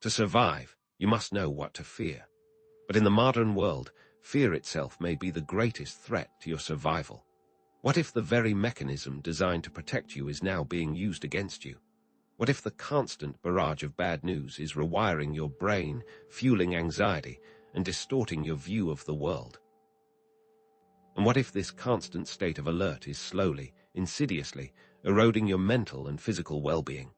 To survive, you must know what to fear. But in the modern world, fear itself may be the greatest threat to your survival. What if the very mechanism designed to protect you is now being used against you? What if the constant barrage of bad news is rewiring your brain, fueling anxiety, and distorting your view of the world? And what if this constant state of alert is slowly, insidiously, eroding your mental and physical well-being?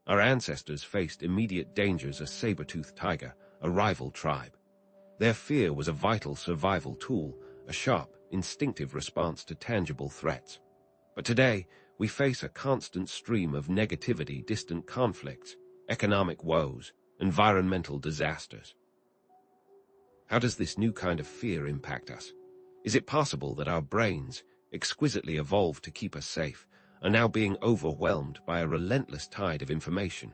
Our ancestors faced immediate dangers: a saber-toothed tiger, a rival tribe. Their fear was a vital survival tool, a sharp, instinctive response to tangible threats. But today, we face a constant stream of negativity, distant conflicts, economic woes, environmental disasters. How does this new kind of fear impact us? Is it possible that our brains, exquisitely evolved to keep us safe, are now being overwhelmed by a relentless tide of information,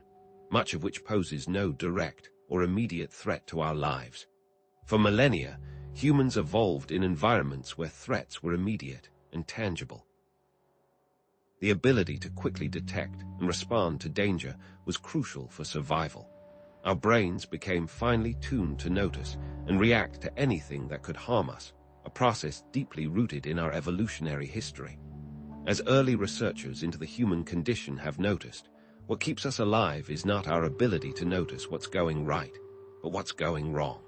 much of which poses no direct or immediate threat to our lives? For millennia, humans evolved in environments where threats were immediate and tangible. The ability to quickly detect and respond to danger was crucial for survival. Our brains became finely tuned to notice and react to anything that could harm us, a process deeply rooted in our evolutionary history. As early researchers into the human condition have noticed, what keeps us alive is not our ability to notice what's going right, but what's going wrong.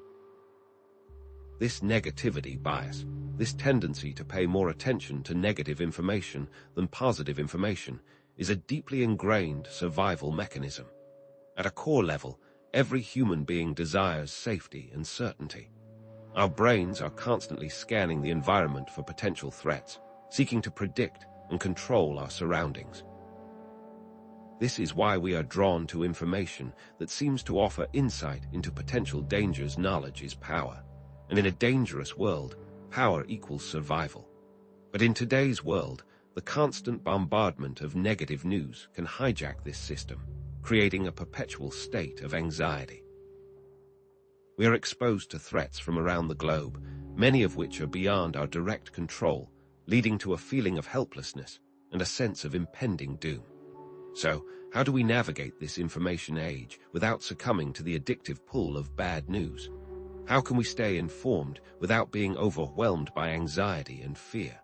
This negativity bias, this tendency to pay more attention to negative information than positive information, is a deeply ingrained survival mechanism. At a core level, every human being desires safety and certainty. Our brains are constantly scanning the environment for potential threats, seeking to predict and control our surroundings. This is why we are drawn to information that seems to offer insight into potential dangers. Knowledge is power, and in a dangerous world, power equals survival. But in today's world, the constant bombardment of negative news can hijack this system, creating a perpetual state of anxiety. We are exposed to threats from around the globe, many of which are beyond our direct control, leading to a feeling of helplessness and a sense of impending doom. So, how do we navigate this information age without succumbing to the addictive pull of bad news? How can we stay informed without being overwhelmed by anxiety and fear?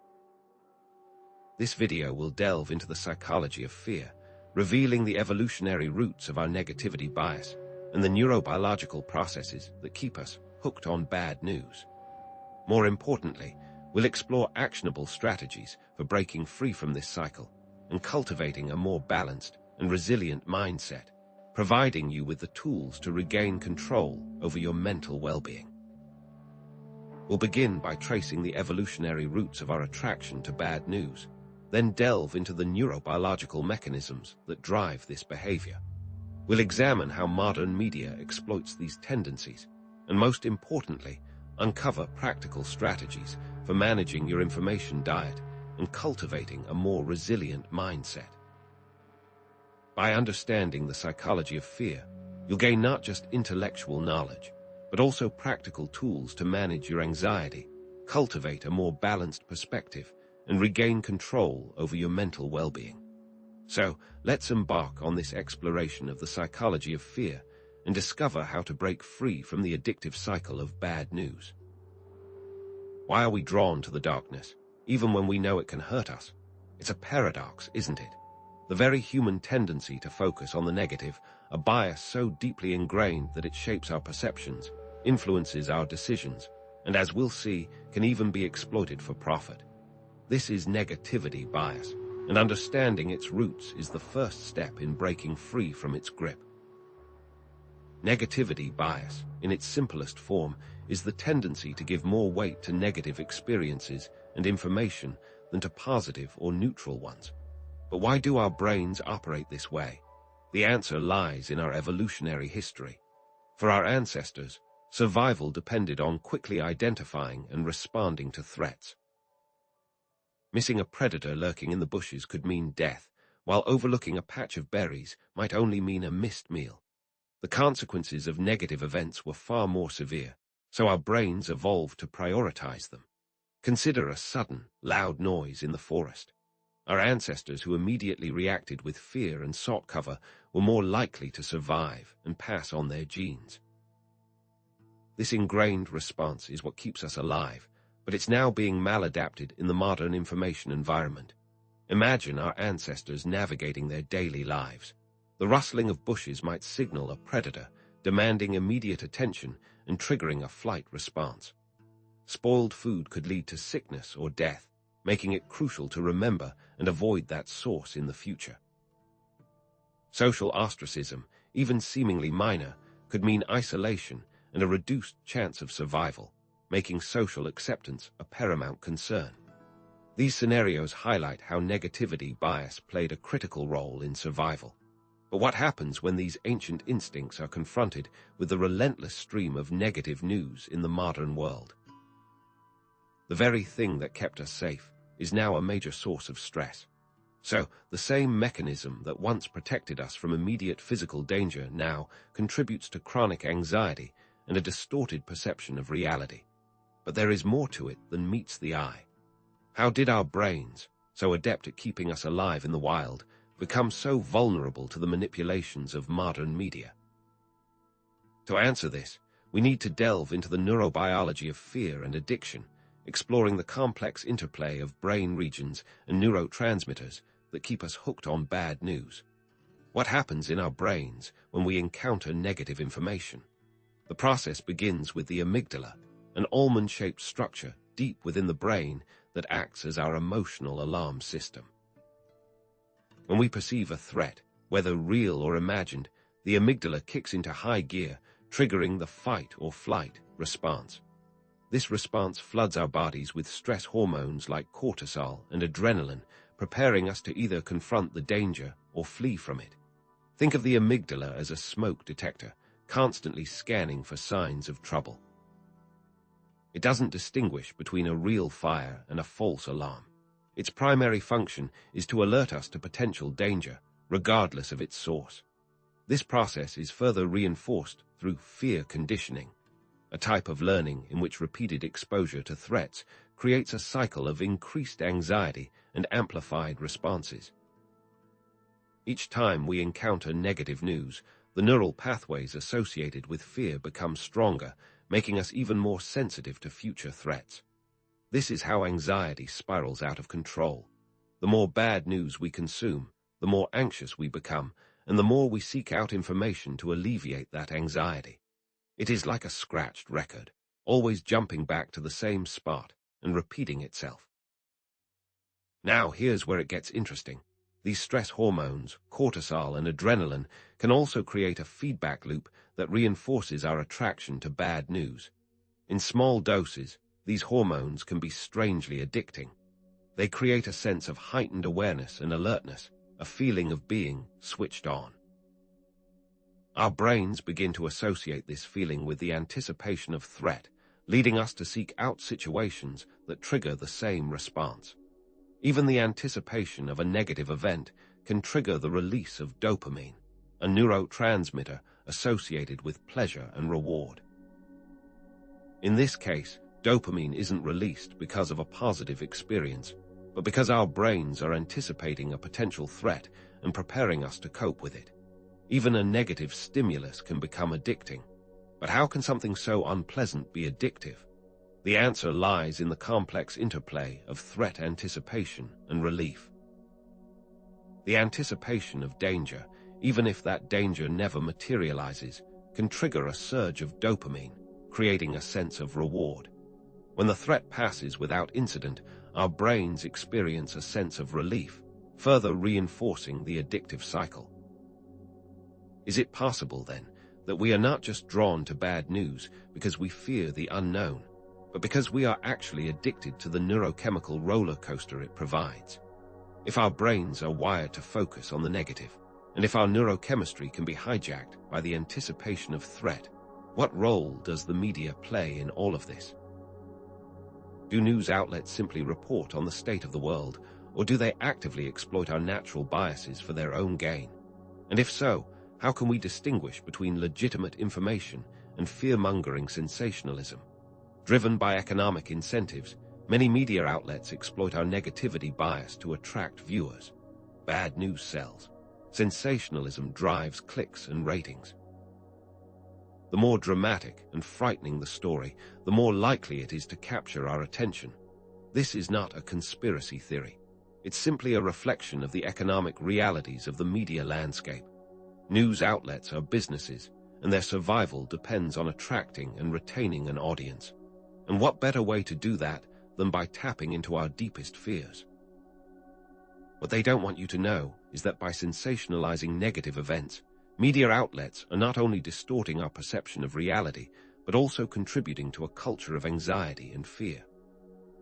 This video will delve into the psychology of fear, revealing the evolutionary roots of our negativity bias and the neurobiological processes that keep us hooked on bad news. More importantly, we'll explore actionable strategies for breaking free from this cycle and cultivating a more balanced and resilient mindset, providing you with the tools to regain control over your mental well-being. We'll begin by tracing the evolutionary roots of our attraction to bad news, then delve into the neurobiological mechanisms that drive this behavior. We'll examine how modern media exploits these tendencies, and most importantly, uncover practical strategies for managing your information diet and cultivating a more resilient mindset. By understanding the psychology of fear, you'll gain not just intellectual knowledge, but also practical tools to manage your anxiety, cultivate a more balanced perspective, and regain control over your mental well-being. So, let's embark on this exploration of the psychology of fear and discover how to break free from the addictive cycle of bad news. Why are we drawn to the darkness, even when we know it can hurt us? It's a paradox, isn't it? The very human tendency to focus on the negative, a bias so deeply ingrained that it shapes our perceptions, influences our decisions, and as we'll see, can even be exploited for profit. This is negativity bias, and understanding its roots is the first step in breaking free from its grip. Negativity bias, in its simplest form, is the tendency to give more weight to negative experiences and information than to positive or neutral ones. But why do our brains operate this way? The answer lies in our evolutionary history. For our ancestors, survival depended on quickly identifying and responding to threats. Missing a predator lurking in the bushes could mean death, while overlooking a patch of berries might only mean a missed meal. The consequences of negative events were far more severe, so our brains evolved to prioritize them. Consider a sudden, loud noise in the forest. Our ancestors who immediately reacted with fear and sought cover were more likely to survive and pass on their genes. This ingrained response is what keeps us alive, but it's now being maladapted in the modern information environment. Imagine our ancestors navigating their daily lives. The rustling of bushes might signal a predator, demanding immediate attention and triggering a flight response. Spoiled food could lead to sickness or death, making it crucial to remember and avoid that source in the future. Social ostracism, even seemingly minor, could mean isolation and a reduced chance of survival, making social acceptance a paramount concern. These scenarios highlight how negativity bias played a critical role in survival. But what happens when these ancient instincts are confronted with the relentless stream of negative news in the modern world? The very thing that kept us safe is now a major source of stress. So, the same mechanism that once protected us from immediate physical danger now contributes to chronic anxiety and a distorted perception of reality. But there is more to it than meets the eye. How did our brains, so adept at keeping us alive in the wild, become so vulnerable to the manipulations of modern media? To answer this, we need to delve into the neurobiology of fear and addiction, exploring the complex interplay of brain regions and neurotransmitters that keep us hooked on bad news. What happens in our brains when we encounter negative information? The process begins with the amygdala, an almond-shaped structure deep within the brain that acts as our emotional alarm system. When we perceive a threat, whether real or imagined, the amygdala kicks into high gear, triggering the fight or flight response. This response floods our bodies with stress hormones like cortisol and adrenaline, preparing us to either confront the danger or flee from it. Think of the amygdala as a smoke detector, constantly scanning for signs of trouble. It doesn't distinguish between a real fire and a false alarm. Its primary function is to alert us to potential danger, regardless of its source. This process is further reinforced through fear conditioning, a type of learning in which repeated exposure to threats creates a cycle of increased anxiety and amplified responses. Each time we encounter negative news, the neural pathways associated with fear become stronger, making us even more sensitive to future threats. This is how anxiety spirals out of control. The more bad news we consume, the more anxious we become, and the more we seek out information to alleviate that anxiety. It is like a scratched record, always jumping back to the same spot and repeating itself. Now, here's where it gets interesting. These stress hormones, cortisol and adrenaline, can also create a feedback loop that reinforces our attraction to bad news. In small doses, these hormones can be strangely addicting. They create a sense of heightened awareness and alertness, a feeling of being switched on. Our brains begin to associate this feeling with the anticipation of threat, leading us to seek out situations that trigger the same response. Even the anticipation of a negative event can trigger the release of dopamine, a neurotransmitter associated with pleasure and reward. In this case, dopamine isn't released because of a positive experience, but because our brains are anticipating a potential threat and preparing us to cope with it. Even a negative stimulus can become addicting. But how can something so unpleasant be addictive? The answer lies in the complex interplay of threat anticipation and relief. The anticipation of danger, even if that danger never materializes, can trigger a surge of dopamine, creating a sense of reward. When the threat passes without incident, our brains experience a sense of relief, further reinforcing the addictive cycle. Is it possible, then, that we are not just drawn to bad news because we fear the unknown, but because we are actually addicted to the neurochemical roller coaster it provides? If our brains are wired to focus on the negative, and if our neurochemistry can be hijacked by the anticipation of threat, what role does the media play in all of this? Do news outlets simply report on the state of the world, or do they actively exploit our natural biases for their own gain? And if so, how can we distinguish between legitimate information and fear-mongering sensationalism? Driven by economic incentives, Many media outlets exploit our negativity bias to attract viewers. Bad news sells. Sensationalism drives clicks and ratings. The more dramatic and frightening the story, the more likely it is to capture our attention. This is not a conspiracy theory. It's simply a reflection of the economic realities of the media landscape. News outlets are businesses, and their survival depends on attracting and retaining an audience. And what better way to do that than by tapping into our deepest fears? What they don't want you to know is that by sensationalizing negative events, media outlets are not only distorting our perception of reality, but also contributing to a culture of anxiety and fear.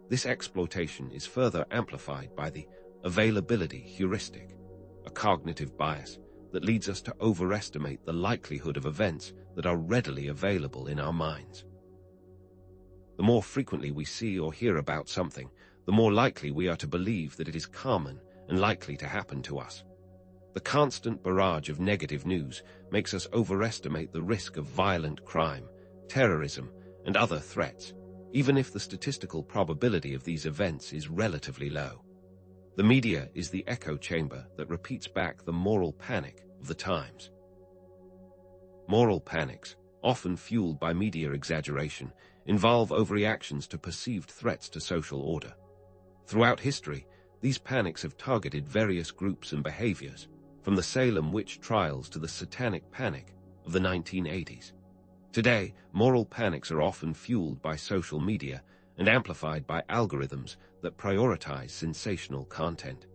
This exploitation is further amplified by the availability heuristic, a cognitive bias that leads us to overestimate the likelihood of events that are readily available in our minds. The more frequently we see or hear about something, the more likely we are to believe that it is common and likely to happen to us. The constant barrage of negative news makes us overestimate the risk of violent crime, terrorism, and other threats, even if the statistical probability of these events is relatively low. The media is the echo chamber that repeats back the moral panic of the times. Moral panics, often fueled by media exaggeration, involve overreactions to perceived threats to social order. Throughout history, these panics have targeted various groups and behaviors, from the Salem witch trials to the satanic panic of the 1980s. Today, moral panics are often fueled by social media and amplified by algorithms that prioritize sensational content.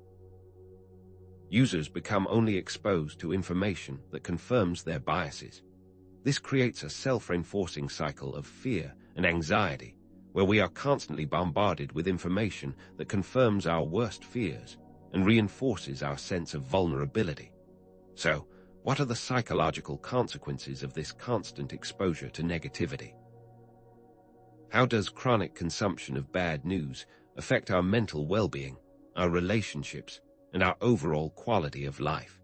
Users become only exposed to information that confirms their biases. This creates a self-reinforcing cycle of fear and anxiety, where we are constantly bombarded with information that confirms our worst fears and reinforces our sense of vulnerability. So, what are the psychological consequences of this constant exposure to negativity? How does chronic consumption of bad news affect our mental well-being, our relationships, and our overall quality of life?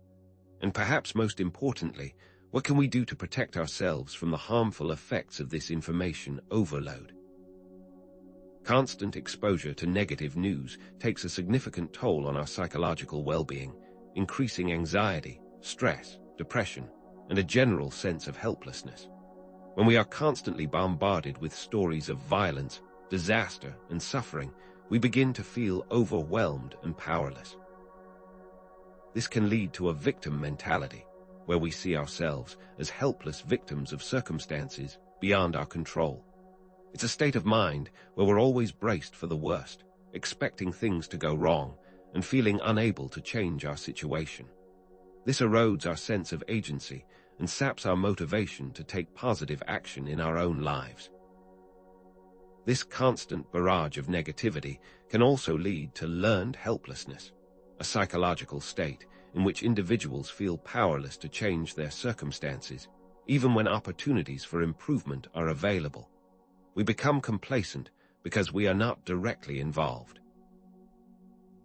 And perhaps most importantly, what can we do to protect ourselves from the harmful effects of this information overload? Constant exposure to negative news takes a significant toll on our psychological well-being, increasing anxiety, stress, depression, and a general sense of helplessness. When we are constantly bombarded with stories of violence, disaster, and suffering, we begin to feel overwhelmed and powerless. This can lead to a victim mentality, where we see ourselves as helpless victims of circumstances beyond our control. It's a state of mind where we're always braced for the worst, expecting things to go wrong, and feeling unable to change our situation. This erodes our sense of agency and saps our motivation to take positive action in our own lives. This constant barrage of negativity can also lead to learned helplessness, a psychological state in which individuals feel powerless to change their circumstances, even when opportunities for improvement are available. We become complacent because we are not directly involved.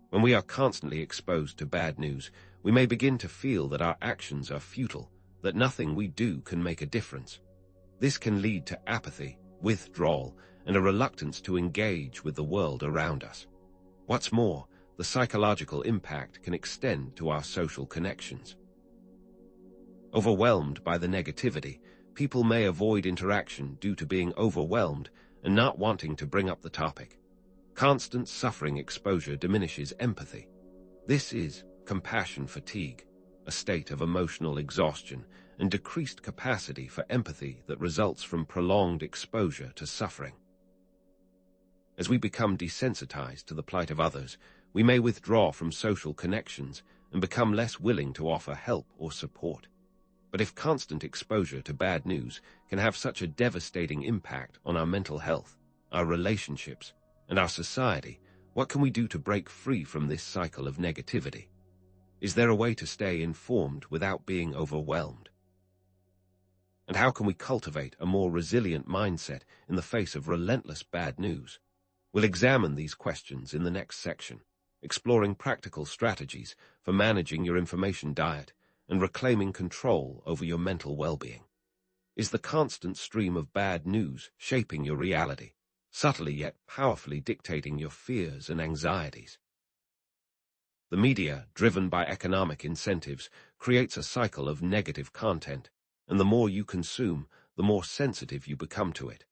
When we are constantly exposed to bad news, we may begin to feel that our actions are futile, that nothing we do can make a difference. This can lead to apathy, withdrawal, and a reluctance to engage with the world around us. What's more, the psychological impact can extend to our social connections. Overwhelmed by the negativity, people may avoid interaction due to being overwhelmed and not wanting to bring up the topic. Constant suffering exposure diminishes empathy. This is compassion fatigue, a state of emotional exhaustion and decreased capacity for empathy that results from prolonged exposure to suffering. As we become desensitized to the plight of others, we may withdraw from social connections and become less willing to offer help or support. But if constant exposure to bad news can have such a devastating impact on our mental health, our relationships, and our society, what can we do to break free from this cycle of negativity? Is there a way to stay informed without being overwhelmed? And how can we cultivate a more resilient mindset in the face of relentless bad news? We'll examine these questions in the next section, exploring practical strategies for managing your information diet and reclaiming control over your mental well-being. Is the constant stream of bad news shaping your reality, subtly yet powerfully dictating your fears and anxieties. The media, driven by economic incentives, creates a cycle of negative content, and the more you consume, the more sensitive you become to it.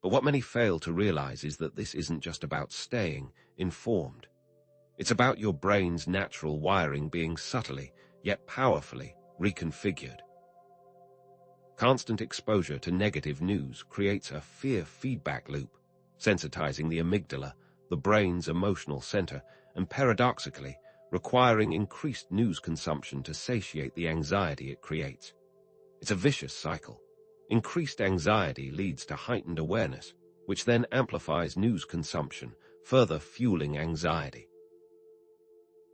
But what many fail to realize is that this isn't just about staying informed. It's about your brain's natural wiring being subtly, yet powerfully, reconfigured. Constant exposure to negative news creates a fear feedback loop, sensitizing the amygdala, the brain's emotional center, and paradoxically, requiring increased news consumption to satiate the anxiety it creates. It's a vicious cycle. Increased anxiety leads to heightened awareness, which then amplifies news consumption, further fueling anxiety.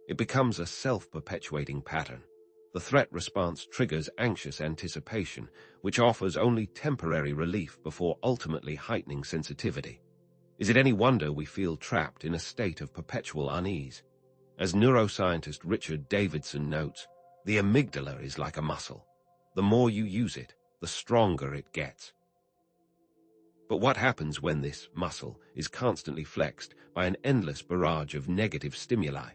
It becomes a self-perpetuating pattern. The threat response triggers anxious anticipation, which offers only temporary relief before ultimately heightening sensitivity. Is it any wonder we feel trapped in a state of perpetual unease? As neuroscientist Richard Davidson notes, the amygdala is like a muscle. The more you use it, the stronger it gets. But what happens when this muscle is constantly flexed by an endless barrage of negative stimuli?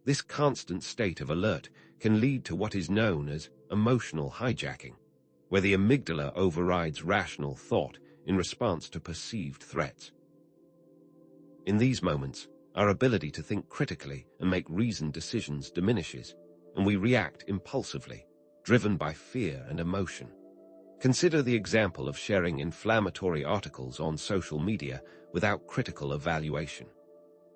This constant state of alert can lead to what is known as emotional hijacking, where the amygdala overrides rational thought in response to perceived threats. In these moments, our ability to think critically and make reasoned decisions diminishes, and we react impulsively, driven by fear and emotion. Consider the example of sharing inflammatory articles on social media without critical evaluation.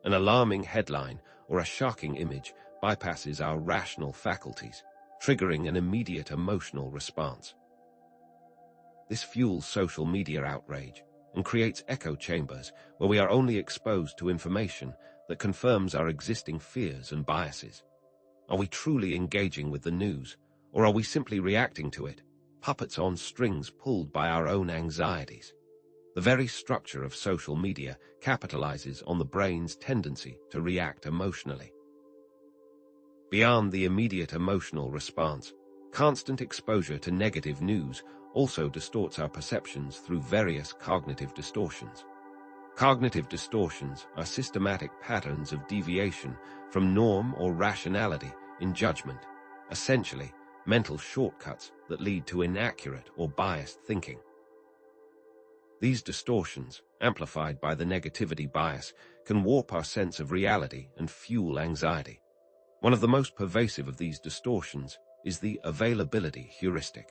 An alarming headline or a shocking image bypasses our rational faculties, triggering an immediate emotional response. This fuels social media outrage and creates echo chambers where we are only exposed to information that confirms our existing fears and biases. Are we truly engaging with the news, or are we simply reacting to it, puppets on strings pulled by our own anxieties? The very structure of social media capitalizes on the brain's tendency to react emotionally. Beyond the immediate emotional response, constant exposure to negative news also distorts our perceptions through various cognitive distortions. Cognitive distortions are systematic patterns of deviation from norm or rationality in judgment, essentially mental shortcuts that lead to inaccurate or biased thinking. These distortions, amplified by the negativity bias, can warp our sense of reality and fuel anxiety. One of the most pervasive of these distortions is the availability heuristic.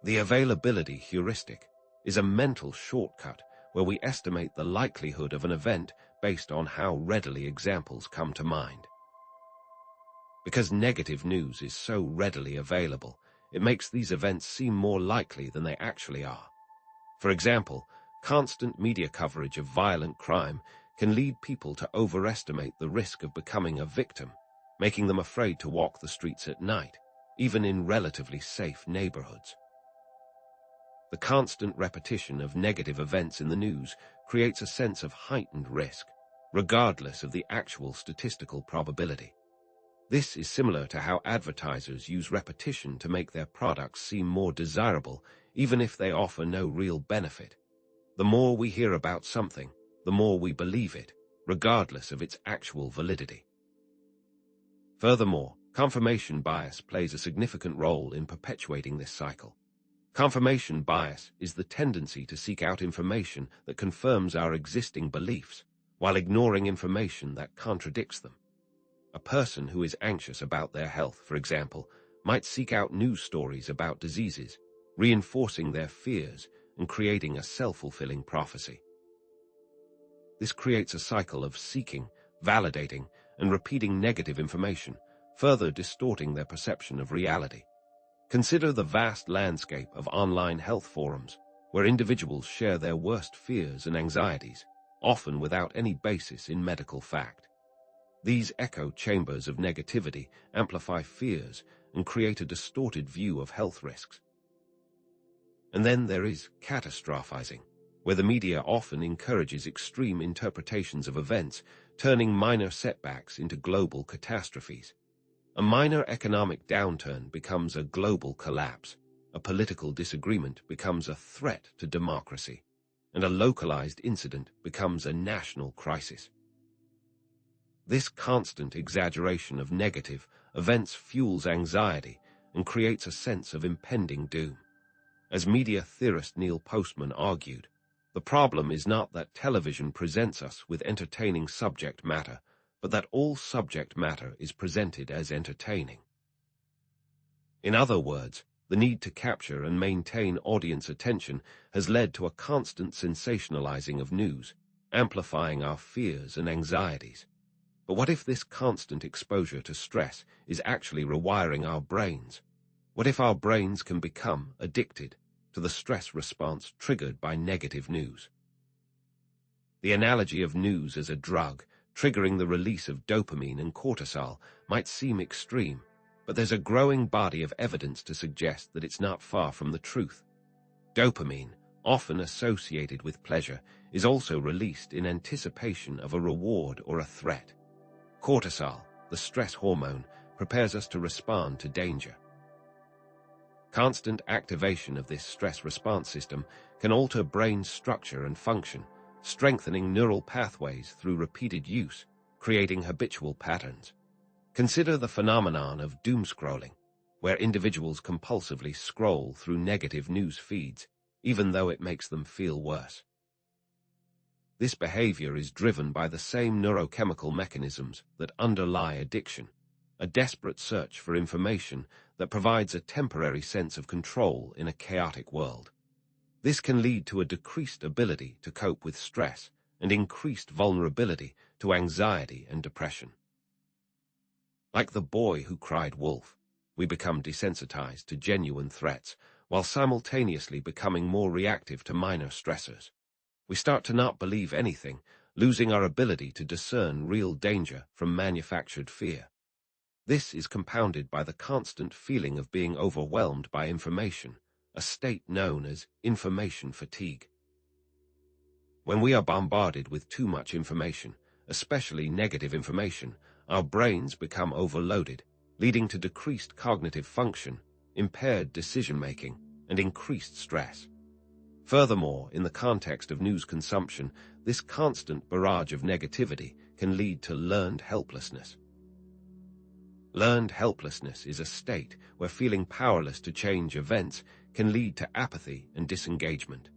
The availability heuristic is a mental shortcut where we estimate the likelihood of an event based on how readily examples come to mind. Because negative news is so readily available, it makes these events seem more likely than they actually are. For example, constant media coverage of violent crime can lead people to overestimate the risk of becoming a victim, making them afraid to walk the streets at night, even in relatively safe neighborhoods. The constant repetition of negative events in the news creates a sense of heightened risk, regardless of the actual statistical probability. This is similar to how advertisers use repetition to make their products seem more desirable, even if they offer no real benefit. The more we hear about something, the more we believe it, regardless of its actual validity. Furthermore, confirmation bias plays a significant role in perpetuating this cycle. Confirmation bias is the tendency to seek out information that confirms our existing beliefs, while ignoring information that contradicts them. A person who is anxious about their health, for example, might seek out news stories about diseases, reinforcing their fears and creating a self-fulfilling prophecy. This creates a cycle of seeking, validating, and repeating negative information, further distorting their perception of reality. Consider the vast landscape of online health forums, where individuals share their worst fears and anxieties, often without any basis in medical fact. These echo chambers of negativity amplify fears and create a distorted view of health risks. And then there is catastrophizing, where the media often encourages extreme interpretations of events, turning minor setbacks into global catastrophes. A minor economic downturn becomes a global collapse. A political disagreement becomes a threat to democracy. and a localized incident becomes a national crisis. This constant exaggeration of negative events fuels anxiety and creates a sense of impending doom. As media theorist Neil Postman argued, the problem is not that television presents us with entertaining subject matter, but that all subject matter is presented as entertaining. In other words, the need to capture and maintain audience attention has led to a constant sensationalizing of news, amplifying our fears and anxieties. But what if this constant exposure to stress is actually rewiring our brains? What if our brains can become addicted to the stress response triggered by negative news? The analogy of news as a drug, triggering the release of dopamine and cortisol, might seem extreme, but there's a growing body of evidence to suggest that it's not far from the truth. Dopamine, often associated with pleasure, is also released in anticipation of a reward or a threat. Cortisol, the stress hormone, prepares us to respond to danger. Constant activation of this stress response system can alter brain structure and function, strengthening neural pathways through repeated use, creating habitual patterns. Consider the phenomenon of doom scrolling, where individuals compulsively scroll through negative news feeds, even though it makes them feel worse. This behavior is driven by the same neurochemical mechanisms that underlie addiction, a desperate search for information that provides a temporary sense of control in a chaotic world. This can lead to a decreased ability to cope with stress and increased vulnerability to anxiety and depression. Like the boy who cried wolf, we become desensitized to genuine threats while simultaneously becoming more reactive to minor stressors. We start to not believe anything, losing our ability to discern real danger from manufactured fear. This is compounded by the constant feeling of being overwhelmed by information, a state known as information fatigue. When we are bombarded with too much information, especially negative information, our brains become overloaded, leading to decreased cognitive function, impaired decision-making, and increased stress. Furthermore, in the context of news consumption, this constant barrage of negativity can lead to learned helplessness. Learned helplessness is a state where feeling powerless to change events can lead to apathy and disengagement.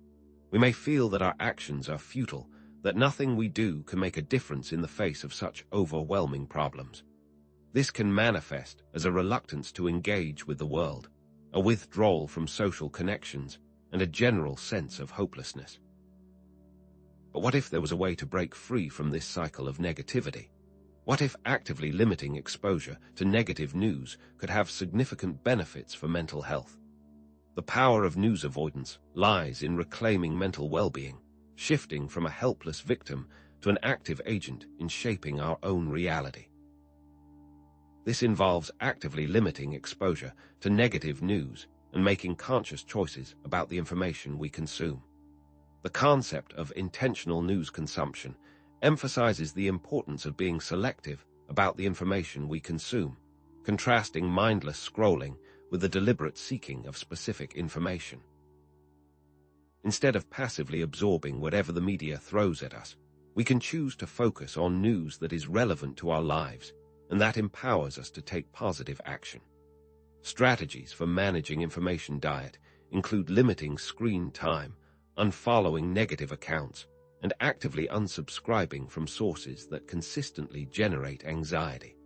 We may feel that our actions are futile, that nothing we do can make a difference in the face of such overwhelming problems. This can manifest as a reluctance to engage with the world, a withdrawal from social connections, and a general sense of hopelessness. But what if there was a way to break free from this cycle of negativity? What if actively limiting exposure to negative news could have significant benefits for mental health? The power of news avoidance lies in reclaiming mental well-being, shifting from a helpless victim to an active agent in shaping our own reality. This involves actively limiting exposure to negative news and making conscious choices about the information we consume. The concept of intentional news consumption emphasizes the importance of being selective about the information we consume, contrasting mindless scrolling with the deliberate seeking of specific information. Instead of passively absorbing whatever the media throws at us, we can choose to focus on news that is relevant to our lives and that empowers us to take positive action. Strategies for managing information diet include limiting screen time, unfollowing negative accounts, and actively unsubscribing from sources that consistently generate anxiety.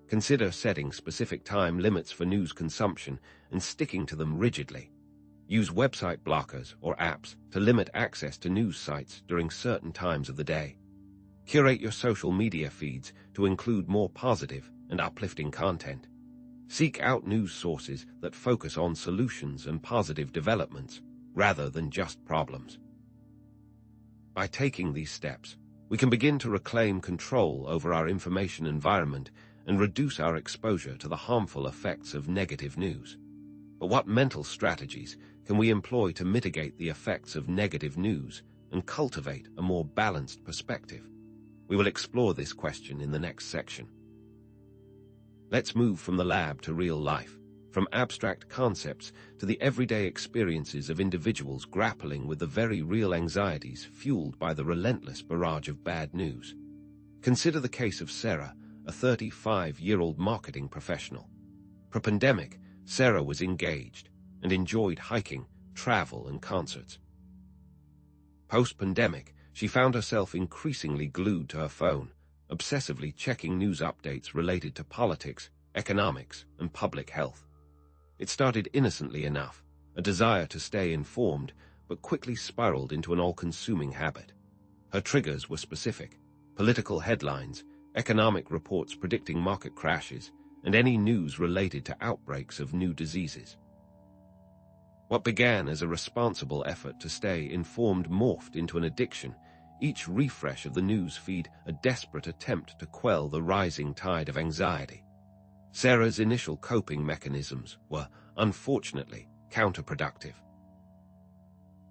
Consider setting specific time limits for news consumption and sticking to them rigidly. Use website blockers or apps to limit access to news sites during certain times of the day. Curate your social media feeds to include more positive and uplifting content. Seek out news sources that focus on solutions and positive developments, rather than just problems. By taking these steps, we can begin to reclaim control over our information environment and reduce our exposure to the harmful effects of negative news. But what mental strategies can we employ to mitigate the effects of negative news and cultivate a more balanced perspective? We will explore this question in the next section. Let's move from the lab to real life. from abstract concepts to the everyday experiences of individuals grappling with the very real anxieties fueled by the relentless barrage of bad news. Consider the case of Sarah, a 35-year-old marketing professional. Pre-pandemic, Sarah was engaged and enjoyed hiking, travel, and concerts. Post-pandemic, she found herself increasingly glued to her phone, obsessively checking news updates related to politics, economics, and public health. It started innocently enough, a desire to stay informed, but quickly spiraled into an all-consuming habit. Her triggers were specific: political headlines, economic reports predicting market crashes, and any news related to outbreaks of new diseases. What began as a responsible effort to stay informed morphed into an addiction, each refresh of the news feed a desperate attempt to quell the rising tide of anxiety. Sarah's initial coping mechanisms were, unfortunately, counterproductive.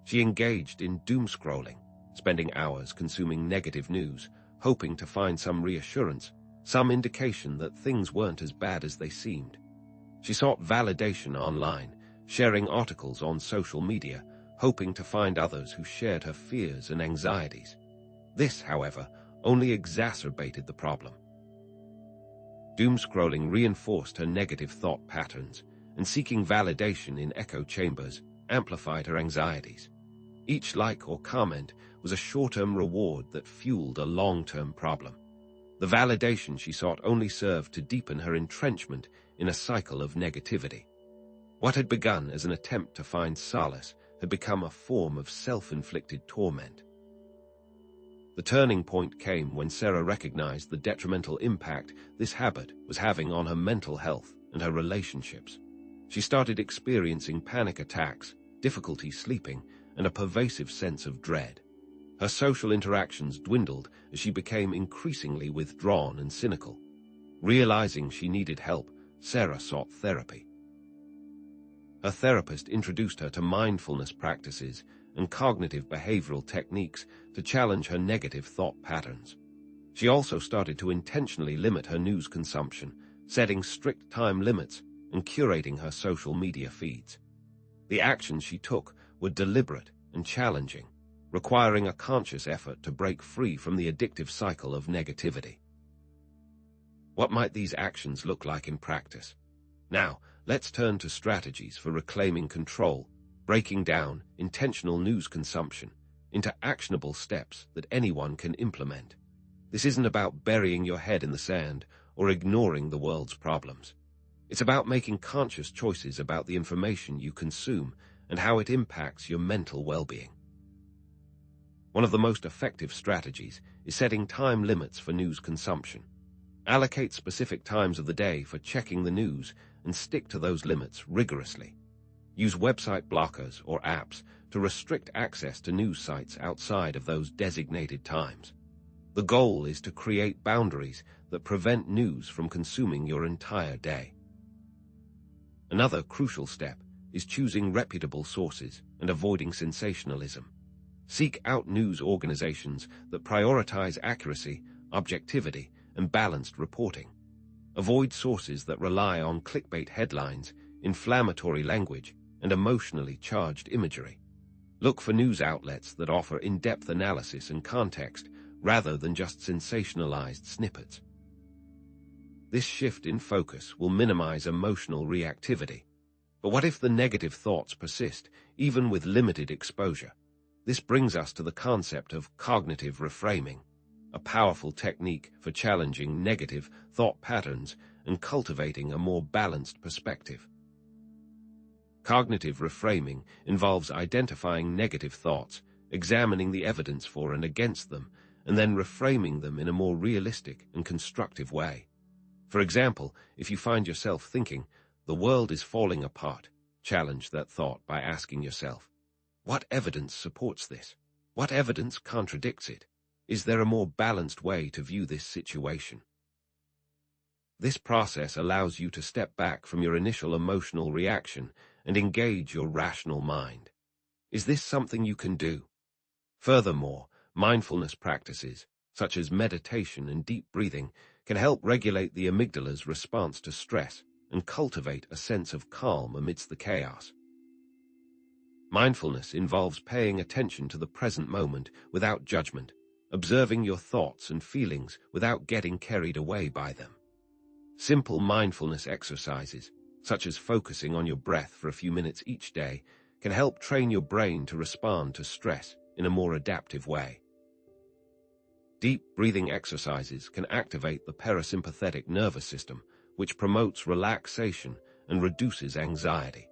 She engaged in doom-scrolling, spending hours consuming negative news, hoping to find some reassurance, some indication that things weren't as bad as they seemed. She sought validation online, sharing articles on social media, hoping to find others who shared her fears and anxieties. This, however, only exacerbated the problem. Doom-scrolling reinforced her negative thought patterns, and seeking validation in echo chambers amplified her anxieties. Each like or comment was a short-term reward that fueled a long-term problem. The validation she sought only served to deepen her entrenchment in a cycle of negativity. What had begun as an attempt to find solace had become a form of self-inflicted torment. The turning point came when Sarah recognized the detrimental impact this habit was having on her mental health and her relationships. She started experiencing panic attacks, difficulty sleeping, and a pervasive sense of dread. Her social interactions dwindled as she became increasingly withdrawn and cynical. Realizing she needed help, Sarah sought therapy. Her therapist introduced her to mindfulness practices and cognitive behavioral techniques to challenge her negative thought patterns. She also started to intentionally limit her news consumption, setting strict time limits and curating her social media feeds. The actions she took were deliberate and challenging, requiring a conscious effort to break free from the addictive cycle of negativity. What might these actions look like in practice? Now, let's turn to strategies for reclaiming control, breaking down intentional news consumption into actionable steps that anyone can implement. This isn't about burying your head in the sand or ignoring the world's problems. It's about making conscious choices about the information you consume and how it impacts your mental well-being. One of the most effective strategies is setting time limits for news consumption. Allocate specific times of the day for checking the news and stick to those limits rigorously. Use website blockers or apps to restrict access to news sites outside of those designated times. The goal is to create boundaries that prevent news from consuming your entire day. Another crucial step is choosing reputable sources and avoiding sensationalism. Seek out news organizations that prioritize accuracy, objectivity, and balanced reporting. Avoid sources that rely on clickbait headlines, inflammatory language, and emotionally charged imagery. Look for news outlets that offer in-depth analysis and context rather than just sensationalized snippets. This shift in focus will minimize emotional reactivity. But what if the negative thoughts persist, even with limited exposure? This brings us to the concept of cognitive reframing, a powerful technique for challenging negative thought patterns and cultivating a more balanced perspective. Cognitive reframing involves identifying negative thoughts, examining the evidence for and against them, and then reframing them in a more realistic and constructive way. For example, if you find yourself thinking, "The world is falling apart," challenge that thought by asking yourself, what evidence supports this? What evidence contradicts it? Is there a more balanced way to view this situation? This process allows you to step back from your initial emotional reaction and engage your rational mind. Is this something you can do? Furthermore, mindfulness practices, such as meditation and deep breathing, can help regulate the amygdala's response to stress, and cultivate a sense of calm amidst the chaos. Mindfulness involves paying attention to the present moment without judgment, observing your thoughts and feelings without getting carried away by them. Simple mindfulness exercises, such as focusing on your breath for a few minutes each day, can help train your brain to respond to stress in a more adaptive way. Deep breathing exercises can activate the parasympathetic nervous system, which promotes relaxation and reduces anxiety.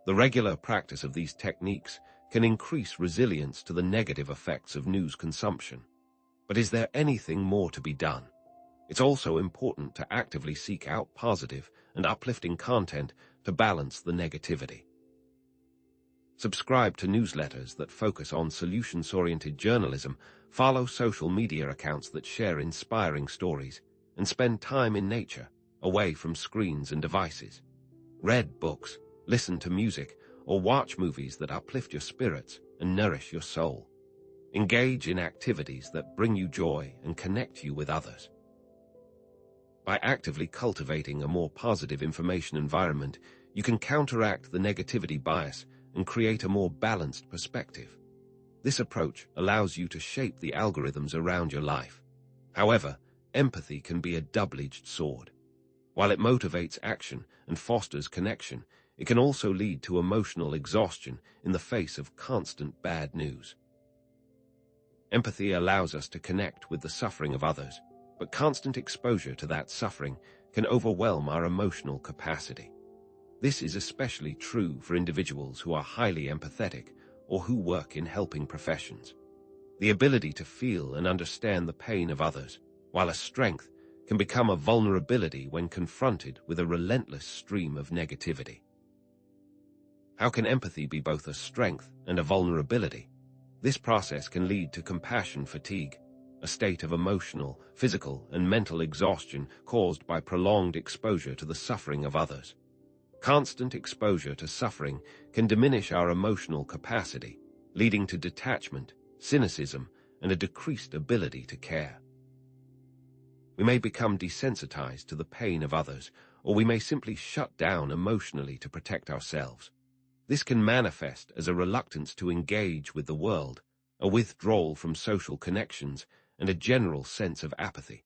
The regular practice of these techniques can increase resilience to the negative effects of news consumption. But is there anything more to be done? It's also important to actively seek out positive and uplifting content to balance the negativity. Subscribe to newsletters that focus on solutions-oriented journalism, follow social media accounts that share inspiring stories, and spend time in nature, away from screens and devices. Read books, listen to music, or watch movies that uplift your spirits and nourish your soul. Engage in activities that bring you joy and connect you with others. By actively cultivating a more positive information environment, you can counteract the negativity bias and create a more balanced perspective. This approach allows you to shape the algorithms around your life. However, empathy can be a double-edged sword. While it motivates action and fosters connection, it can also lead to emotional exhaustion in the face of constant bad news. Empathy allows us to connect with the suffering of others, but constant exposure to that suffering can overwhelm our emotional capacity. This is especially true for individuals who are highly empathetic or who work in helping professions. The ability to feel and understand the pain of others, while a strength, can become a vulnerability when confronted with a relentless stream of negativity. How can empathy be both a strength and a vulnerability? This process can lead to compassion fatigue, a state of emotional, physical, and mental exhaustion caused by prolonged exposure to the suffering of others. Constant exposure to suffering can diminish our emotional capacity, leading to detachment, cynicism, and a decreased ability to care. We may become desensitized to the pain of others, or we may simply shut down emotionally to protect ourselves. This can manifest as a reluctance to engage with the world, a withdrawal from social connections, and a general sense of apathy.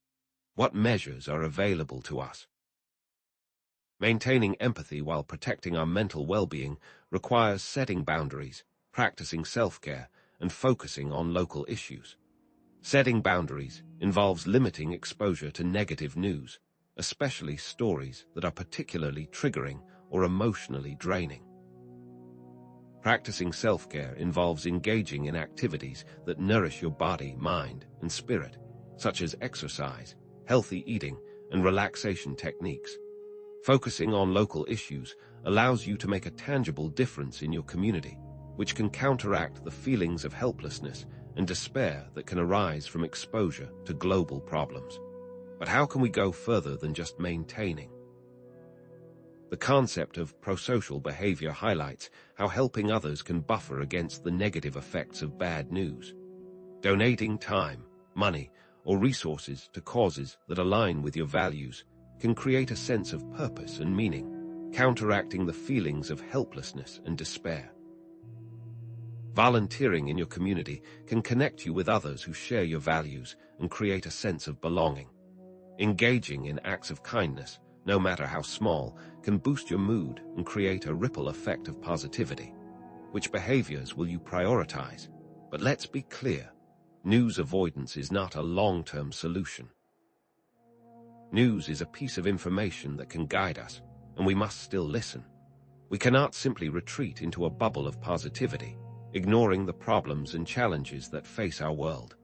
What measures are available to us? Maintaining empathy while protecting our mental well-being requires setting boundaries, practicing self-care, and focusing on local issues. Setting boundaries involves limiting exposure to negative news, especially stories that are particularly triggering or emotionally draining. Practicing self-care involves engaging in activities that nourish your body, mind, and spirit, such as exercise, healthy eating, and relaxation techniques. Focusing on local issues allows you to make a tangible difference in your community, which can counteract the feelings of helplessness and despair that can arise from exposure to global problems. But how can we go further than just maintaining? The concept of prosocial behavior highlights how helping others can buffer against the negative effects of bad news. Donating time, money, or resources to causes that align with your values can create a sense of purpose and meaning, counteracting the feelings of helplessness and despair. Volunteering in your community can connect you with others who share your values and create a sense of belonging. Engaging in acts of kindness, no matter how small, can boost your mood and create a ripple effect of positivity. Which behaviors will you prioritize? But let's be clear, news avoidance is not a long-term solution. News is a piece of information that can guide us, and we must still listen. We cannot simply retreat into a bubble of positivity, ignoring the problems and challenges that face our world.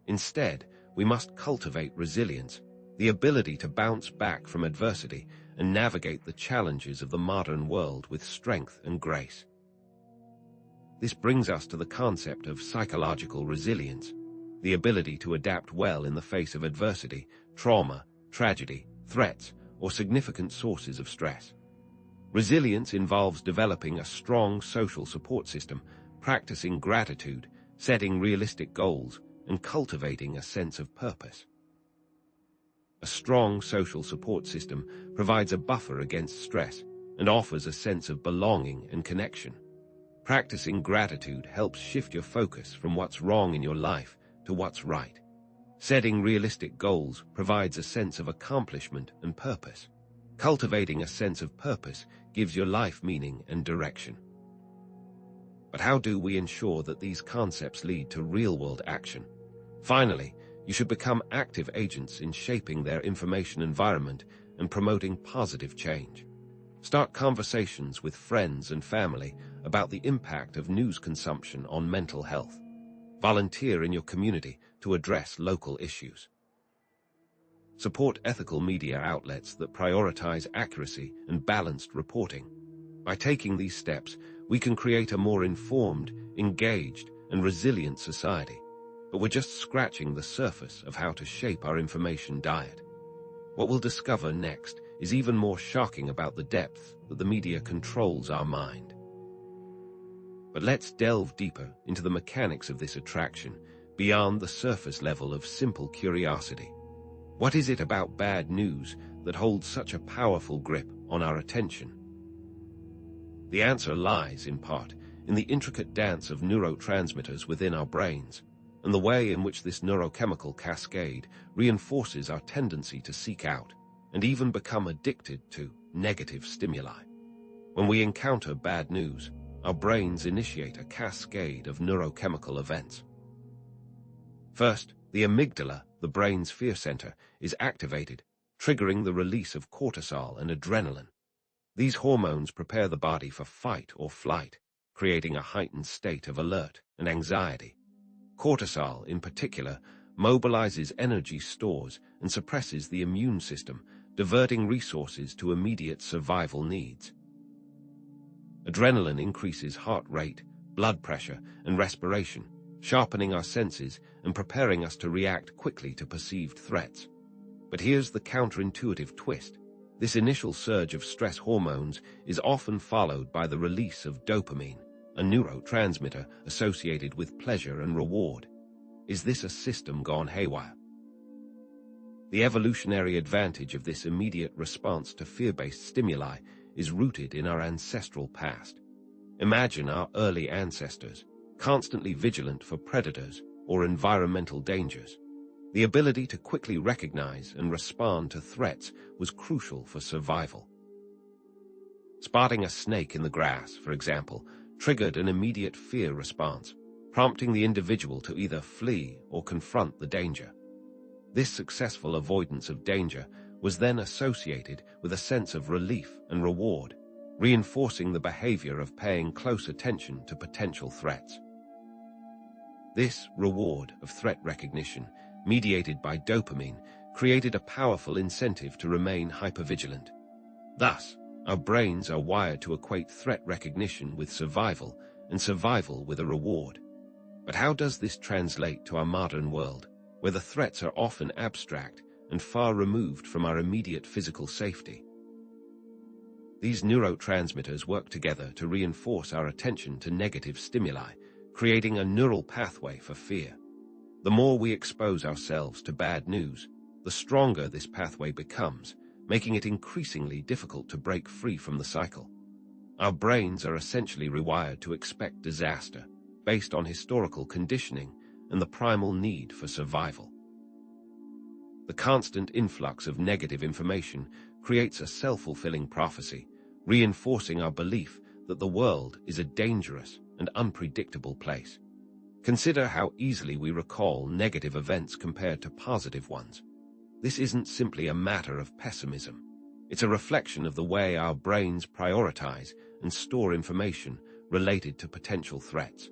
Instead, we must cultivate resilience, the ability to bounce back from adversity and navigate the challenges of the modern world with strength and grace. This brings us to the concept of psychological resilience, the ability to adapt well in the face of adversity, trauma, tragedy, threats, or significant sources of stress. Resilience involves developing a strong social support system, practicing gratitude, setting realistic goals, and cultivating a sense of purpose. A strong social support system provides a buffer against stress and offers a sense of belonging and connection. Practicing gratitude helps shift your focus from what's wrong in your life to what's right. Setting realistic goals provides a sense of accomplishment and purpose. Cultivating a sense of purpose gives your life meaning and direction. But how do we ensure that these concepts lead to real-world action? Finally, you should become active agents in shaping their information environment and promoting positive change. Start conversations with friends and family about the impact of news consumption on mental health. Volunteer in your community to address local issues. Support ethical media outlets that prioritize accuracy and balanced reporting. By taking these steps, we can create a more informed, engaged, and resilient society. But we're just scratching the surface of how to shape our information diet. What we'll discover next is even more shocking about the depth that the media controls our mind. But let's delve deeper into the mechanics of this attraction, beyond the surface level of simple curiosity. What is it about bad news that holds such a powerful grip on our attention? The answer lies, in part, in the intricate dance of neurotransmitters within our brains, and the way in which this neurochemical cascade reinforces our tendency to seek out and even become addicted to negative stimuli. When we encounter bad news, our brains initiate a cascade of neurochemical events. First, the amygdala, the brain's fear center, is activated, triggering the release of cortisol and adrenaline. These hormones prepare the body for fight or flight, creating a heightened state of alert and anxiety. Cortisol, in particular, mobilizes energy stores and suppresses the immune system, diverting resources to immediate survival needs. Adrenaline increases heart rate, blood pressure, and respiration, sharpening our senses and preparing us to react quickly to perceived threats. But here's the counterintuitive twist. This initial surge of stress hormones is often followed by the release of dopamine, a neurotransmitter associated with pleasure and reward. Is this a system gone haywire? The evolutionary advantage of this immediate response to fear-based stimuli is rooted in our ancestral past. Imagine our early ancestors, constantly vigilant for predators or environmental dangers. The ability to quickly recognize and respond to threats was crucial for survival. Spotting a snake in the grass, for example, triggered an immediate fear response, prompting the individual to either flee or confront the danger. This successful avoidance of danger was then associated with a sense of relief and reward, reinforcing the behavior of paying close attention to potential threats. This reward of threat recognition, mediated by dopamine, created a powerful incentive to remain hypervigilant. Thus, our brains are wired to equate threat recognition with survival and survival with a reward. But how does this translate to our modern world, where the threats are often abstract and far removed from our immediate physical safety? These neurotransmitters work together to reinforce our attention to negative stimuli, creating a neural pathway for fear. The more we expose ourselves to bad news, the stronger this pathway becomes, making it increasingly difficult to break free from the cycle. Our brains are essentially rewired to expect disaster, based on historical conditioning and the primal need for survival. The constant influx of negative information creates a self-fulfilling prophecy, reinforcing our belief that the world is a dangerous and unpredictable place. Consider how easily we recall negative events compared to positive ones. This isn't simply a matter of pessimism. It's a reflection of the way our brains prioritize and store information related to potential threats.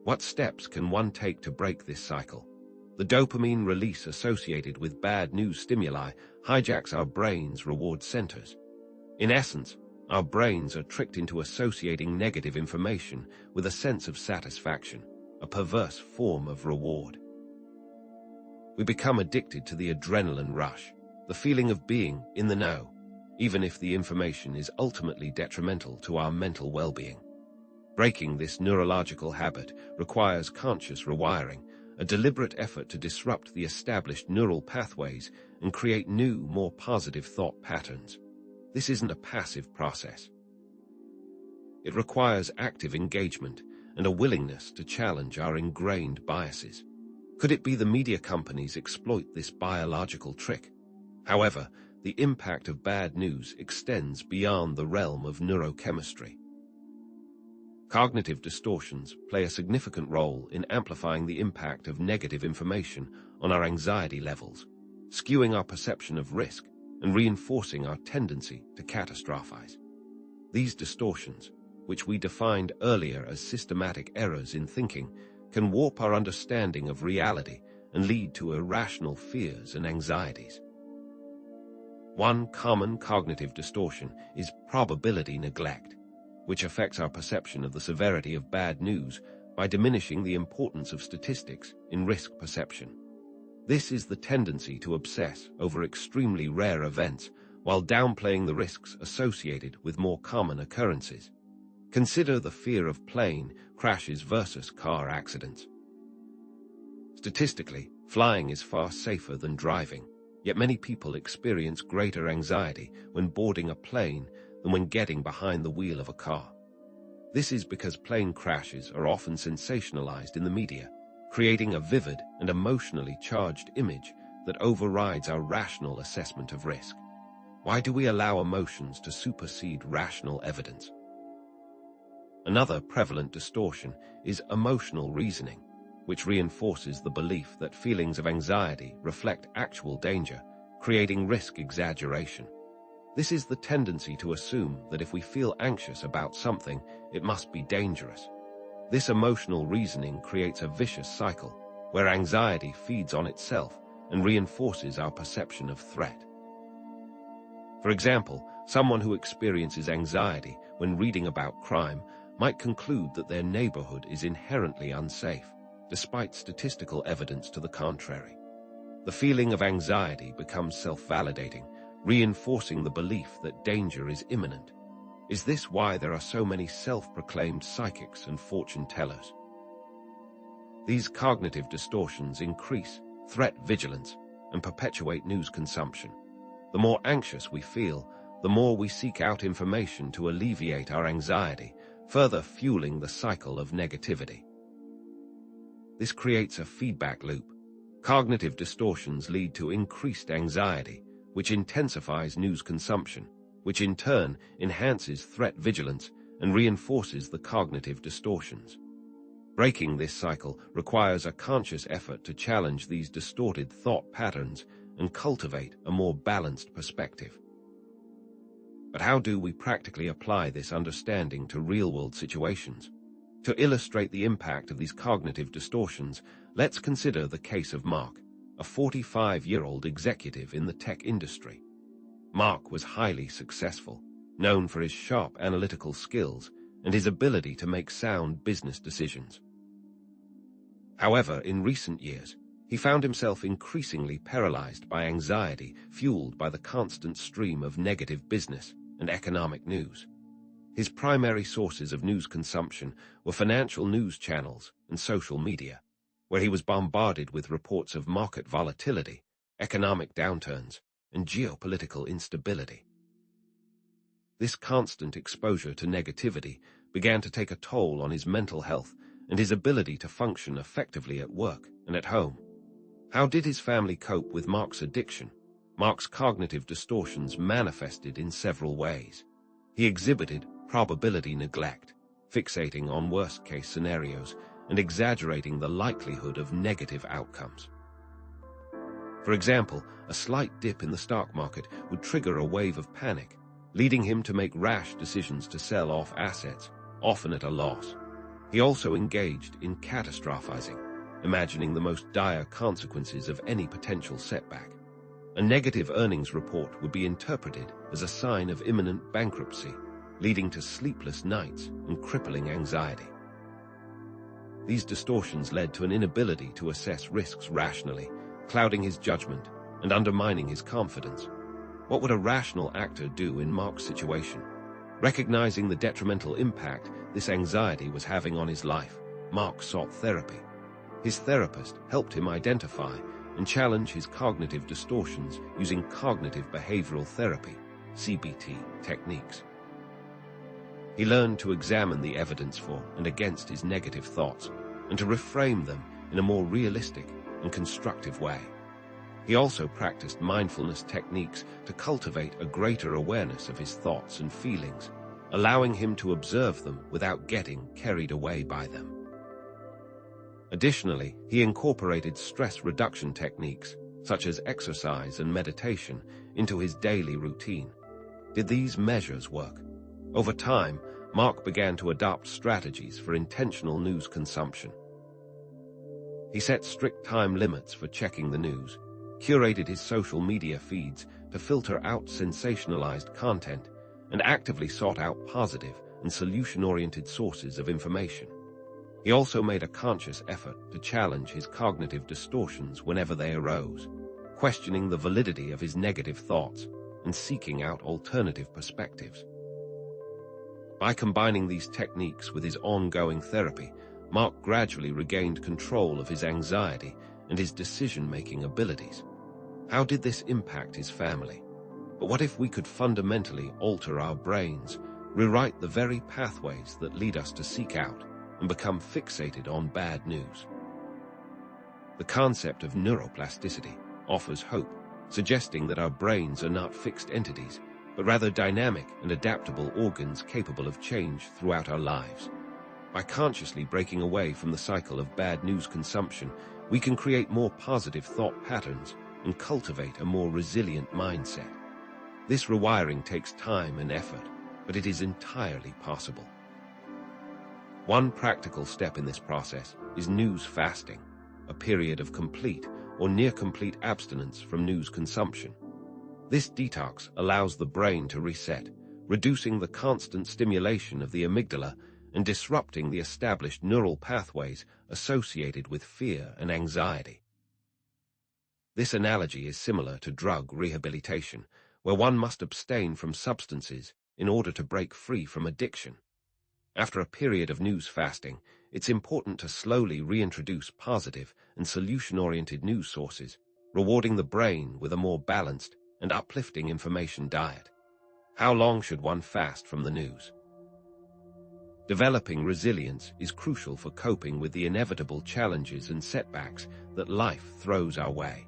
What steps can one take to break this cycle? The dopamine release associated with bad news stimuli hijacks our brain's reward centers. In essence, our brains are tricked into associating negative information with a sense of satisfaction, a perverse form of reward. We become addicted to the adrenaline rush, the feeling of being in the know, even if the information is ultimately detrimental to our mental well-being. Breaking this neurological habit requires conscious rewiring, a deliberate effort to disrupt the established neural pathways and create new, more positive thought patterns. This isn't a passive process. It requires active engagement and a willingness to challenge our ingrained biases. Could it be the media companies exploit this biological trick? However, the impact of bad news extends beyond the realm of neurochemistry. Cognitive distortions play a significant role in amplifying the impact of negative information on our anxiety levels, skewing our perception of risk and reinforcing our tendency to catastrophize. These distortions, which we defined earlier as systematic errors in thinking, can warp our understanding of reality and lead to irrational fears and anxieties. One common cognitive distortion is probability neglect, which affects our perception of the severity of bad news by diminishing the importance of statistics in risk perception. This is the tendency to obsess over extremely rare events while downplaying the risks associated with more common occurrences. Consider the fear of plane crashes versus car accidents. Statistically, flying is far safer than driving, yet many people experience greater anxiety when boarding a plane than when getting behind the wheel of a car. This is because plane crashes are often sensationalized in the media, creating a vivid and emotionally charged image that overrides our rational assessment of risk. Why do we allow emotions to supersede rational evidence? Another prevalent distortion is emotional reasoning, which reinforces the belief that feelings of anxiety reflect actual danger, creating risk exaggeration. This is the tendency to assume that if we feel anxious about something, it must be dangerous. This emotional reasoning creates a vicious cycle, where anxiety feeds on itself and reinforces our perception of threat. For example, someone who experiences anxiety when reading about crime might conclude that their neighborhood is inherently unsafe, despite statistical evidence to the contrary. The feeling of anxiety becomes self-validating, reinforcing the belief that danger is imminent. Is this why there are so many self-proclaimed psychics and fortune tellers? These cognitive distortions increase threat vigilance and perpetuate news consumption. The more anxious we feel, the more we seek out information to alleviate our anxiety, further fueling the cycle of negativity. This creates a feedback loop. Cognitive distortions lead to increased anxiety, which intensifies news consumption, which in turn enhances threat vigilance and reinforces the cognitive distortions. Breaking this cycle requires a conscious effort to challenge these distorted thought patterns and cultivate a more balanced perspective. But how do we practically apply this understanding to real-world situations? To illustrate the impact of these cognitive distortions, let's consider the case of Mark, a 45-year-old executive in the tech industry. Mark was highly successful, known for his sharp analytical skills and his ability to make sound business decisions. However, in recent years, he found himself increasingly paralyzed by anxiety fueled by the constant stream of negative business and economic news. His primary sources of news consumption were financial news channels and social media, where he was bombarded with reports of market volatility, economic downturns, and geopolitical instability. This constant exposure to negativity began to take a toll on his mental health and his ability to function effectively at work and at home. How did his family cope with Mark's addiction? Mark's cognitive distortions manifested in several ways. He exhibited probability neglect, fixating on worst-case scenarios and exaggerating the likelihood of negative outcomes. For example, a slight dip in the stock market would trigger a wave of panic, leading him to make rash decisions to sell off assets, often at a loss. He also engaged in catastrophizing, imagining the most dire consequences of any potential setback. A negative earnings report would be interpreted as a sign of imminent bankruptcy, leading to sleepless nights and crippling anxiety. These distortions led to an inability to assess risks rationally, clouding his judgment and undermining his confidence. What would a rational actor do in Mark's situation? Recognizing the detrimental impact this anxiety was having on his life, Mark sought therapy. His therapist helped him identify and challenge his cognitive distortions using cognitive behavioral therapy, CBT, techniques. He learned to examine the evidence for and against his negative thoughts and to reframe them in a more realistic and constructive way. He also practiced mindfulness techniques to cultivate a greater awareness of his thoughts and feelings, allowing him to observe them without getting carried away by them. Additionally, he incorporated stress reduction techniques, such as exercise and meditation, into his daily routine. Did these measures work? Over time, Mark began to adopt strategies for intentional news consumption. He set strict time limits for checking the news, curated his social media feeds to filter out sensationalized content, and actively sought out positive and solution-oriented sources of information. He also made a conscious effort to challenge his cognitive distortions whenever they arose, questioning the validity of his negative thoughts and seeking out alternative perspectives. By combining these techniques with his ongoing therapy, Mark gradually regained control of his anxiety and his decision-making abilities. How did this impact his family? But what if we could fundamentally alter our brains, rewrite the very pathways that lead us to seek out and become fixated on bad news? The concept of neuroplasticity offers hope, suggesting that our brains are not fixed entities, but rather dynamic and adaptable organs capable of change throughout our lives. By consciously breaking away from the cycle of bad news consumption, we can create more positive thought patterns and cultivate a more resilient mindset. This rewiring takes time and effort, but it is entirely possible. One practical step in this process is news fasting, a period of complete or near-complete abstinence from news consumption. This detox allows the brain to reset, reducing the constant stimulation of the amygdala and disrupting the established neural pathways associated with fear and anxiety. This analogy is similar to drug rehabilitation, where one must abstain from substances in order to break free from addiction. After a period of news fasting, it's important to slowly reintroduce positive and solution-oriented news sources, rewarding the brain with a more balanced and uplifting information diet. How long should one fast from the news? Developing resilience is crucial for coping with the inevitable challenges and setbacks that life throws our way.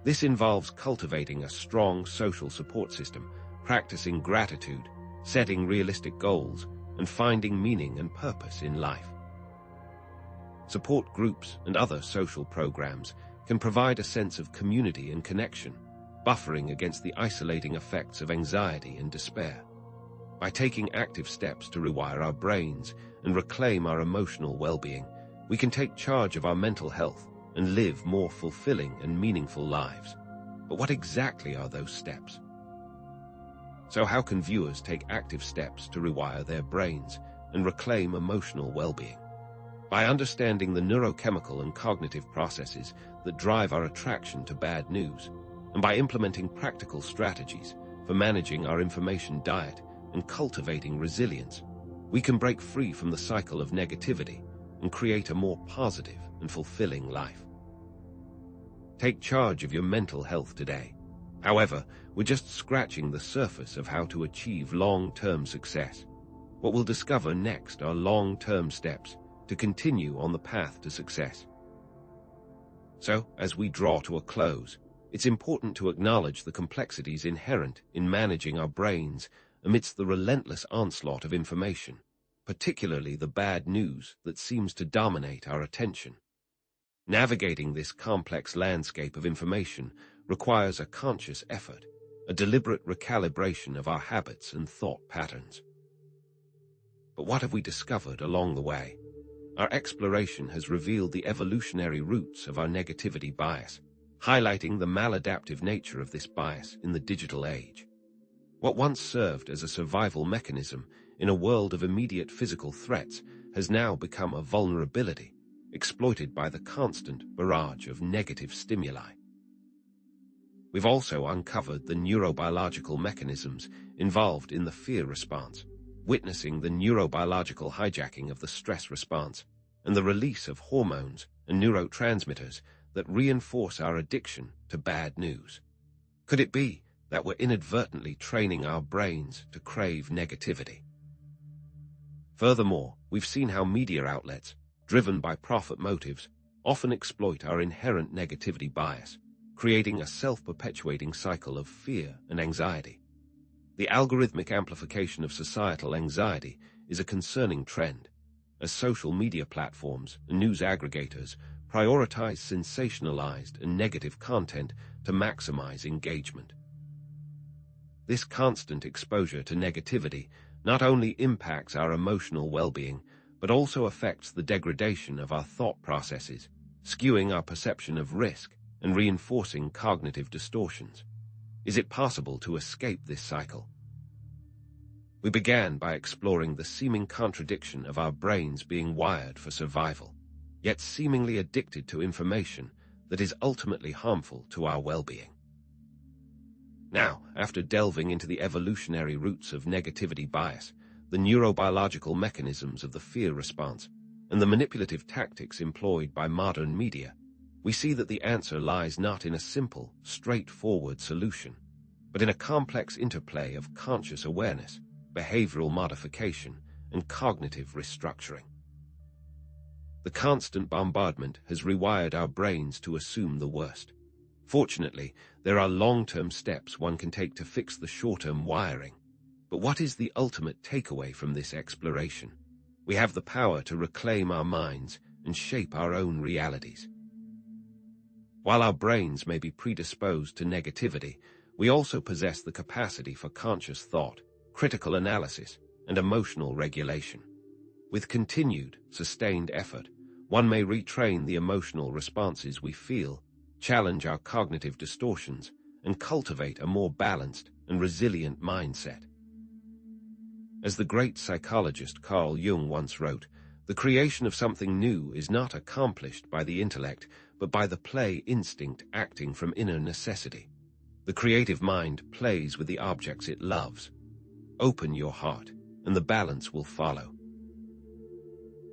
This involves cultivating a strong social support system, practicing gratitude, setting realistic goals, and finding meaning and purpose in life. Support groups and other social programs can provide a sense of community and connection, buffering against the isolating effects of anxiety and despair. By taking active steps to rewire our brains and reclaim our emotional well-being, we can take charge of our mental health and live more fulfilling and meaningful lives. But what exactly are those steps? So how can viewers take active steps to rewire their brains and reclaim emotional well-being? By understanding the neurochemical and cognitive processes that drive our attraction to bad news, and by implementing practical strategies for managing our information diet and cultivating resilience, we can break free from the cycle of negativity and create a more positive and fulfilling life. Take charge of your mental health today. However, we're just scratching the surface of how to achieve long-term success. What we'll discover next are long-term steps to continue on the path to success. So, as we draw to a close, it's important to acknowledge the complexities inherent in managing our brains amidst the relentless onslaught of information, particularly the bad news that seems to dominate our attention. Navigating this complex landscape of information requires a conscious effort, a deliberate recalibration of our habits and thought patterns. But what have we discovered along the way? Our exploration has revealed the evolutionary roots of our negativity bias, highlighting the maladaptive nature of this bias in the digital age. What once served as a survival mechanism in a world of immediate physical threats has now become a vulnerability, exploited by the constant barrage of negative stimuli. We've also uncovered the neurobiological mechanisms involved in the fear response, witnessing the neurobiological hijacking of the stress response and the release of hormones and neurotransmitters that reinforce our addiction to bad news? Could it be that we're inadvertently training our brains to crave negativity? Furthermore, we've seen how media outlets, driven by profit motives, often exploit our inherent negativity bias, creating a self-perpetuating cycle of fear and anxiety. The algorithmic amplification of societal anxiety is a concerning trend, as social media platforms and news aggregators prioritize sensationalized and negative content to maximize engagement. This constant exposure to negativity not only impacts our emotional well-being, but also affects the degradation of our thought processes, skewing our perception of risk and reinforcing cognitive distortions. Is it possible to escape this cycle? We began by exploring the seeming contradiction of our brains being wired for survival, yet seemingly addicted to information that is ultimately harmful to our well-being. Now, after delving into the evolutionary roots of negativity bias, the neurobiological mechanisms of the fear response, and the manipulative tactics employed by modern media, we see that the answer lies not in a simple, straightforward solution, but in a complex interplay of conscious awareness, behavioral modification, and cognitive restructuring. The constant bombardment has rewired our brains to assume the worst. Fortunately, there are long-term steps one can take to fix the short-term wiring. But what is the ultimate takeaway from this exploration? We have the power to reclaim our minds and shape our own realities. While our brains may be predisposed to negativity, we also possess the capacity for conscious thought, critical analysis, and emotional regulation. With continued, sustained effort, one may retrain the emotional responses we feel, challenge our cognitive distortions, and cultivate a more balanced and resilient mindset. As the great psychologist Carl Jung once wrote, the creation of something new is not accomplished by the intellect, but by the play instinct acting from inner necessity. The creative mind plays with the objects it loves. Open your heart, and the balance will follow.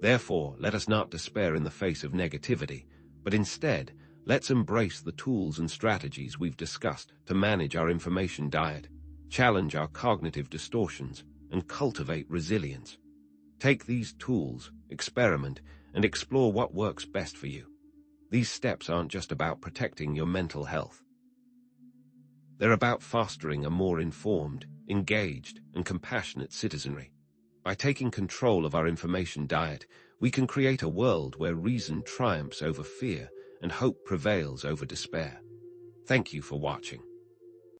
Therefore, let us not despair in the face of negativity, but instead, let's embrace the tools and strategies we've discussed to manage our information diet, challenge our cognitive distortions, and cultivate resilience. Take these tools, experiment, and explore what works best for you. These steps aren't just about protecting your mental health. They're about fostering a more informed, engaged, and compassionate citizenry. By taking control of our information diet, we can create a world where reason triumphs over fear and hope prevails over despair. Thank you for watching.